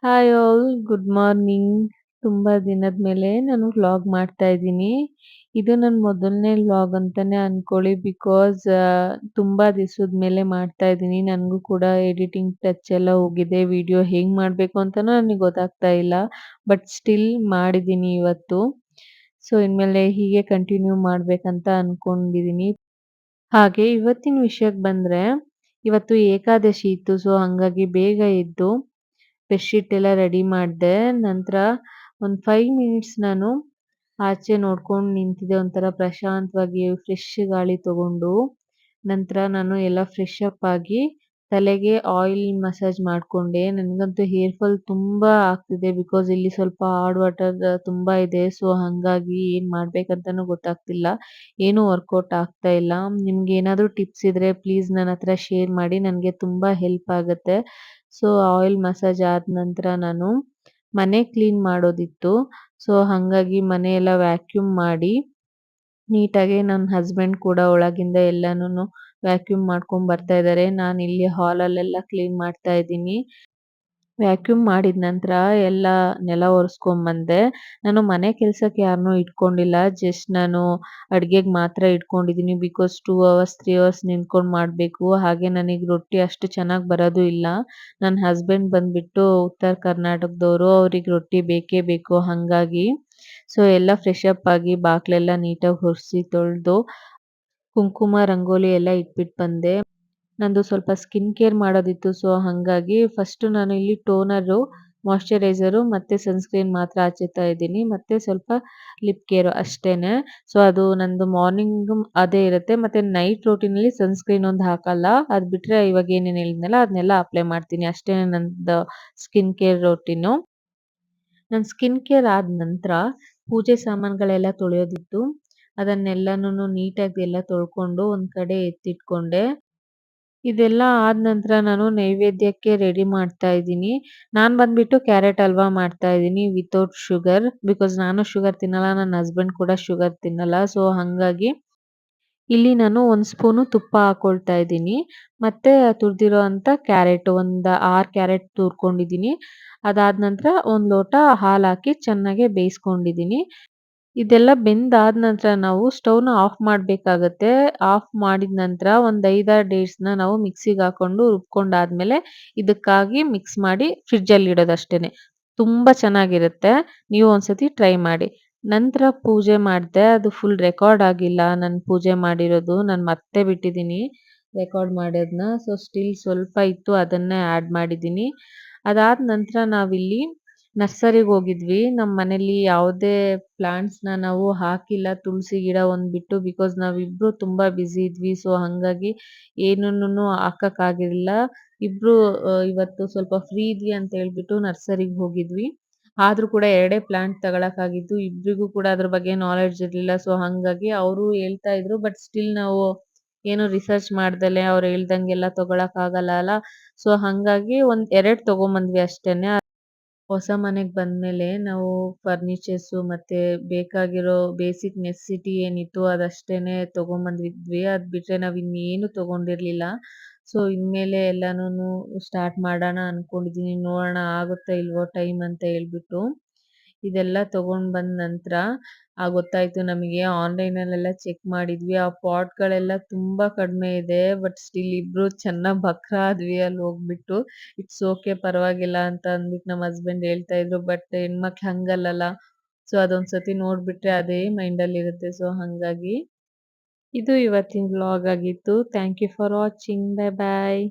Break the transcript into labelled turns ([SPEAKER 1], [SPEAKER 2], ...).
[SPEAKER 1] Hi all, good morning. ತುಂಬಾ ದಿನದ ಮೇಲೆ ನಾನು ವ್ಲಾಗ್ ಮಾಡ್ತಾ ಇದ್ದೀನಿ. ಇದು ನನ್ನ ಮೊದಲನೇ ವ್ಲಾಗ್ ಅಂತಾನೆ ಅನ್ಕೊಳ್ಳಿ. ಬಿಕಾಸ್ ತುಂಬಾ ದಿವಸದ ಮೇಲೆ ಮಾಡ್ತಾ ಇದ್ದೀನಿ. ನನಗೂ ಕೂಡ ಎಡಿಟಿಂಗ್ ಟಚ್ ಎಲ್ಲ ಹೋಗಿದೆ. ವಿಡಿಯೋ ಹೇಗೆ ಮಾಡಬೇಕು ಅಂತಲೂ ನನಗೆ ಗೊತ್ತಾಗ್ತಾ ಇಲ್ಲ. ಬಟ್ ಸ್ಟಿಲ್ ಮಾಡಿದ್ದೀನಿ ಇವತ್ತು. ಸೊ ಇನ್ಮೇಲೆ ಹೀಗೆ ಕಂಟಿನ್ಯೂ ಮಾಡಬೇಕಂತ ಅನ್ಕೊಂಡಿದ್ದೀನಿ. ಹಾಗೆ ಇವತ್ತಿನ ವಿಷಯಕ್ಕೆ ಬಂದರೆ, ಇವತ್ತು ಏಕಾದಶಿ ಇತ್ತು. ಸೊ ಹಾಗಾಗಿ ಬೇಗ ಎದ್ದು ಬೆಡ್‌ಶೀಟ್ ಎಲ್ಲ ರೆಡಿ ಮಾಡಿದೆ. ನಂತರ ಒಂದು 5 ಮಿನಿಟ್ಸ್ ನಾನು ಆಚೆ ನೋಡ್ಕೊಂಡು ನಿಂತಿದ್ದೆ. ಒಂಥರ ಪ್ರಶಾಂತವಾಗಿ ಫ್ರೆಶ್ ಗಾಳಿ ತಗೊಂಡು. ನಂತರ ನಾನು ಎಲ್ಲ ಫ್ರೆಶ್ ಅಪ್ ಆಗಿ ತಲೆಗೆ ಆಯಿಲ್ ಮಸಾಜ್ ಮಾಡ್ಕೊಂಡೆ. ನನಗಂತೂ ಹೇರ್ ಫಾಲ್ ತುಂಬಾ ಆಗ್ತಿದೆ. ಬಿಕಾಸ್ ಇಲ್ಲಿ ಸ್ವಲ್ಪ ಹಾರ್ಡ್ ವಾಟರ್ ತುಂಬಾ ಇದೆ. ಸೊ ಹಾಗಾಗಿ ಏನು ಮಾಡ್ಬೇಕಂತನೂ ಗೊತ್ತಾಗ್ತಿಲ್ಲ. ಏನೂ ವರ್ಕೌಟ್ ಆಗ್ತಾ ಇಲ್ಲ. ನಿಮ್ಗೆ ಏನಾದರೂ ಟಿಪ್ಸ್ ಇದ್ರೆ ಪ್ಲೀಸ್ ನನ್ನ ಹತ್ರ ಶೇರ್ ಮಾಡಿ. ನನಗೆ ತುಂಬಾ ಹೆಲ್ಪ್ ಆಗುತ್ತೆ. ಸೊ ಆಯಿಲ್ ಮಸಾಜ್ ಆದ ನಂತರ ನಾನು ಮನೆ ಕ್ಲೀನ್ ಮಾಡೋದಿತ್ತು. ಸೊ ಹಾಗಾಗಿ ಮನೆ ಎಲ್ಲ ವ್ಯಾಕ್ಯೂಮ್ ಮಾಡಿ ನೀಟಾಗಿ ನನ್ನ ಹಸ್ಬೆಂಡ್ ಕೂಡ ಒಳಗಿಂದ ಎಲ್ಲಾನು ವ್ಯಾಕ್ಯೂಮ್ ಮಾಡ್ಕೊಂಡು ಬರ್ತಾ ಇದ್ದಾರೆ. ನಾನು ಇಲ್ಲಿ ಹಾಲಲ್ಲೆಲ್ಲ ಕ್ಲೀನ್ ಮಾಡ್ತಾ ಇದ್ದೀನಿ. ವ್ಯಾಕ್ಯೂಮ್ ಮಾಡಿದ ನಂತರ ಎಲ್ಲ ನೆಲ ಒರೆಸ್ಕೊಂಬಂದೆ. ನಾನು ಮನೆ ಕೆಲ್ಸಕ್ಕೆ ಯಾರನ್ನೂ ಇಟ್ಕೊಂಡಿಲ್ಲ. ಜಸ್ಟ್ ನಾನು ಅಡ್ಗೆಗೆ ಮಾತ್ರ ಇಟ್ಕೊಂಡಿದ್ದೀನಿ. ಬಿಕಾಸ್ 2 ಅವರ್ಸ್ 3 ಅವರ್ಸ್ ನಿಂತ್ಕೊಂಡು ಮಾಡಬೇಕು. ಹಾಗೆ ನನಗೆ ರೊಟ್ಟಿ ಅಷ್ಟು ಚೆನ್ನಾಗಿ ಬರೋದು ಇಲ್ಲ. ನನ್ನ ಹಸ್ಬೆಂಡ್ ಬಂದ್ಬಿಟ್ಟು ಉತ್ತರ ಕರ್ನಾಟಕದವರು. ಅವ್ರಿಗೆ ರೊಟ್ಟಿ ಬೇಕೇ ಬೇಕು. ಹಾಗಾಗಿ ಸೊ ಎಲ್ಲ ಫ್ರೆಶ್ ಅಪ್ ಆಗಿ ಬಾಗಿಲೆಲ್ಲ ನೀಟಾಗಿ ಒರೆಸಿ ತೊಳೆದು ಕುಂಕುಮ ರಂಗೋಲಿ ಎಲ್ಲ ಇಟ್ಬಿಟ್ಟು ಬಂದೆ. ನಂದು ಸ್ವಲ್ಪ ಸ್ಕಿನ್ ಕೇರ್ ಮಾಡೋದಿತ್ತು. ಸೊ ಹಾಗಾಗಿ ಫಸ್ಟು ನಾನು ಇಲ್ಲಿ ಟೋನರು, ಮಾಯ್ಶ್ಚರೈಸರು ಮತ್ತು ಸನ್‌ಸ್ಕ್ರೀನ್ ಮಾತ್ರ ಹಚ್ಚುತ್ತಾ ಇದ್ದೀನಿ. ಮತ್ತು ಸ್ವಲ್ಪ ಲಿಪ್ ಕೇರು ಅಷ್ಟೇನೆ. ಸೊ ಅದು ನಂದು ಮಾರ್ನಿಂಗು ಅದೇ ಇರುತ್ತೆ. ಮತ್ತು ನೈಟ್ ರೂಟೀನಲ್ಲಿ ಸನ್‌ಸ್ಕ್ರೀನ್ ಒಂದು ಹಾಕಲ್ಲ. ಅದು ಬಿಟ್ಟರೆ ಇವಾಗ ಏನೇನು ಹೇಳಿದ್ನಲ್ಲ ಅದನ್ನೆಲ್ಲ ಅಪ್ಲೈ ಮಾಡ್ತೀನಿ. ಅಷ್ಟೇನೆ ನಂದು ಸ್ಕಿನ್ ಕೇರ್ ರೂಟೀನು. ನನ್ನ ಸ್ಕಿನ್ ಕೇರ್ ಆದ ನಂತರ ಪೂಜೆ ಸಾಮಾನುಗಳೆಲ್ಲ ತೊಳೆಯೋದಿತ್ತು. ಅದನ್ನೆಲ್ಲನೂ ನೀಟಾಗಿ ಎಲ್ಲ ತೊಳ್ಕೊಂಡು ಒಂದು ಕಡೆ ಎತ್ತಿಟ್ಕೊಂಡೆ. ಇದೆಲ್ಲ ಆದ ನಂತರ ನಾನು ನೈವೇದ್ಯಕ್ಕೆ ರೆಡಿ ಮಾಡ್ತಾ ಇದ್ದೀನಿ. ನಾನು ಬಂದ್ಬಿಟ್ಟು ಕ್ಯಾರೆಟ್ ಹಲ್ವಾ ಮಾಡ್ತಾ ಇದ್ದೀನಿ ವಿತೌಟ್ ಶುಗರ್. ಬಿಕಾಸ್ ನಾನು ಶುಗರ್ ತಿನ್ನಲ್ಲ. ನನ್ನ ಹಸ್ಬೆಂಡ್ ಕೂಡ ಶುಗರ್ ತಿನ್ನಲ್ಲ. ಸೊ ಹಾಗಾಗಿ ಇಲ್ಲಿ ನಾನು 1 ಸ್ಪೂನು ತುಪ್ಪ ಹಾಕೊಳ್ತಾ ಇದ್ದೀನಿ. ಮತ್ತೆ ತುರಿದಿರೋ ಅಂಥ ಕ್ಯಾರೆಟ್ ಒಂದು 6 ಕ್ಯಾರೆಟ್ ತುರ್ಕೊಂಡಿದ್ದೀನಿ. ಅದಾದ ನಂತರ 1 ಲೋಟ ಹಾಲು ಹಾಕಿ ಚೆನ್ನಾಗಿ ಬೇಯಿಸ್ಕೊಂಡಿದ್ದೀನಿ. ಇದೆಲ್ಲ ಬೆಂದಾದ ನಂತರ ನಾವು ಸ್ಟವ್‌ನ ಆಫ್ ಮಾಡಬೇಕಾಗತ್ತೆ. ಆಫ್ ಮಾಡಿದ ನಂತರ ಒಂದು 5, 6 ಡೇಟ್ಸ್‌ನ ನಾವು ಮಿಕ್ಸಿಗೆ ಹಾಕೊಂಡು ರುಬ್ಕೊಂಡಾದ್ಮೇಲೆ ಇದಕ್ಕಾಗಿ ಮಿಕ್ಸ್ ಮಾಡಿ ಫ್ರಿಡ್ಜಲ್ಲಿ ಇಡೋದಷ್ಟೇನೆ. ತುಂಬ ಚೆನ್ನಾಗಿರುತ್ತೆ. ನೀವು ಒಂದ್ಸತಿ ಟ್ರೈ ಮಾಡಿ. ನಂತರ ಪೂಜೆ ಮಾಡಿದೆ. ಅದು ಫುಲ್ ರೆಕಾರ್ಡ್ ಆಗಿಲ್ಲ ನಾನು ಪೂಜೆ ಮಾಡಿರೋದು. ನಾನು ಮರ್ತೇ ಬಿಟ್ಟಿದ್ದೀನಿ ರೆಕಾರ್ಡ್ ಮಾಡೋದನ್ನ. ಸೊ ಸ್ಟಿಲ್ ಸ್ವಲ್ಪ ಇತ್ತು ಅದನ್ನೇ ಆ್ಯಡ್ ಮಾಡಿದ್ದೀನಿ. ಅದಾದ ನಂತರ ನಾವಿಲ್ಲಿ ನರ್ಸರಿಗೆ ಹೋಗಿದ್ವಿ. ನಮ್ಮ ಮನೇಲಿ ಯಾವುದೇ ಪ್ಲಾಂಟ್ಸ್‌ನ ನಾವು ಹಾಕಿಲ್ಲ. ತುಳಸಿ ಗಿಡ ಒಂದು ಬಿಟ್ಟು. ಬಿಕಾಸ್ ನಾವಿಬ್ರು ತುಂಬಾ ಬ್ಯುಸಿ ಇದ್ವಿ. ಸೊ ಹಾಗಾಗಿ ಏನನ್ನೂ ಹಾಕಕ್ಕಾಗಿರ್ಲಿಲ್ಲ. ಇಬ್ರು ಇವತ್ತು ಸ್ವಲ್ಪ ಫ್ರೀ ಇದ್ವಿ ಅಂತ ಹೇಳ್ಬಿಟ್ಟು ನರ್ಸರಿಗೆ ಹೋಗಿದ್ವಿ. ಆದ್ರೂ ಕೂಡ 2 ಪ್ಲಾಂಟ್ ತಗೊಳಕ್ಕಾಗಿದ್ದು. ಇಬ್ರಿಗೂ ಕೂಡ ಅದ್ರ ಬಗ್ಗೆ ನಾಲೆಡ್ಜ್ ಇರ್ಲಿಲ್ಲ. ಸೊ ಹಾಗಾಗಿ ಅವರು ಹೇಳ್ತಾ ಇದ್ರು. ಬಟ್ ಸ್ಟಿಲ್ ನಾವು ಏನು ರಿಸರ್ಚ್ ಮಾಡ್ದಲೆ ಅವ್ರು ಹೇಳ್ದಂಗೆಲ್ಲ ತಗೊಳಕ್ಕಾಗಲ್ಲ ಅಲ್ಲ. ಸೊ ಹಾಗಾಗಿ ಒಂದು 2 ತಗೊಂಬಂದ್ವಿ ಅಷ್ಟೇನೆ. ಹೊಸ ಮನೆಗೆ ಬಂದ್ಮೇಲೆ ನಾವು ಫರ್ನಿಚರ್ಸು ಮತ್ತೆ ಬೇಕಾಗಿರೋ ಬೇಸಿಕ್ ನೆಸೆಸಿಟಿ ಏನಿತ್ತು ಅದಷ್ಟೇನೆ ತಗೊಂಬಂದಿದ್ವಿ. ಅದು ಬಿಟ್ರೆ ನಾವು ಇನ್ನೇನು ತಗೊಂಡಿರ್ಲಿಲ್ಲ. ಸೊ ಇನ್ಮೇಲೆ ಎಲ್ಲಾನು ಸ್ಟಾರ್ಟ್ ಮಾಡೋಣ ಅನ್ಕೊಂಡಿದ್ದೀನಿ. ನೋಡೋಣ ಆಗುತ್ತೋ ಇಲ್ವೋ ಟೈಮ್ ಅಂತ ಹೇಳ್ಬಿಟ್ಟು. ಇದೆಲ್ಲ ತಗೊಂಡ್ ಬಂದ ನಂತರ ಗೊತ್ತಾಯ್ತು ನಮಗೆ. ಆನ್‌ಲೈನಲ್ಲೆಲ್ಲ ಚೆಕ್ ಮಾಡಿದ್ವಿ. ಆ ಪಾಟ್‌ಗಳೆಲ್ಲ ತುಂಬಾ ಕಡಿಮೆ ಇದೆ. ಬಟ್ ಸ್ಟಿಲ್ ಇಬ್ರು ಚೆನ್ನಾಗಿ ಬಕ್ರ ಆದ್ವಿ ಅಲ್ಲಿ ಹೋಗ್ಬಿಟ್ಟು. ಇಟ್ಸ್ ಓಕೆ ಪರವಾಗಿಲ್ಲ ಅಂತ ಅಂದ್ಬಿಟ್ಟು ನಮ್ಮ ಹಸ್ಬೆಂಡ್ ಹೇಳ್ತಾ ಇದ್ರು. ಬಟ್ ಹೆಣ್ಮಕ್ಳು ಹಂಗಲ್ಲಲ್ಲ. ಸೊ ಅದೊಂದ್ ಸತಿ ನೋಡ್ಬಿಟ್ರೆ ಅದೇ ಮೈಂಡಲ್ಲಿರುತ್ತೆ. ಸೊ ಹಂಗಾಗಿ ಇದು ಇವತ್ತಿನ ವ್ಲಾಗ್ ಆಗಿತ್ತು. Thank you for watching. Bye bye.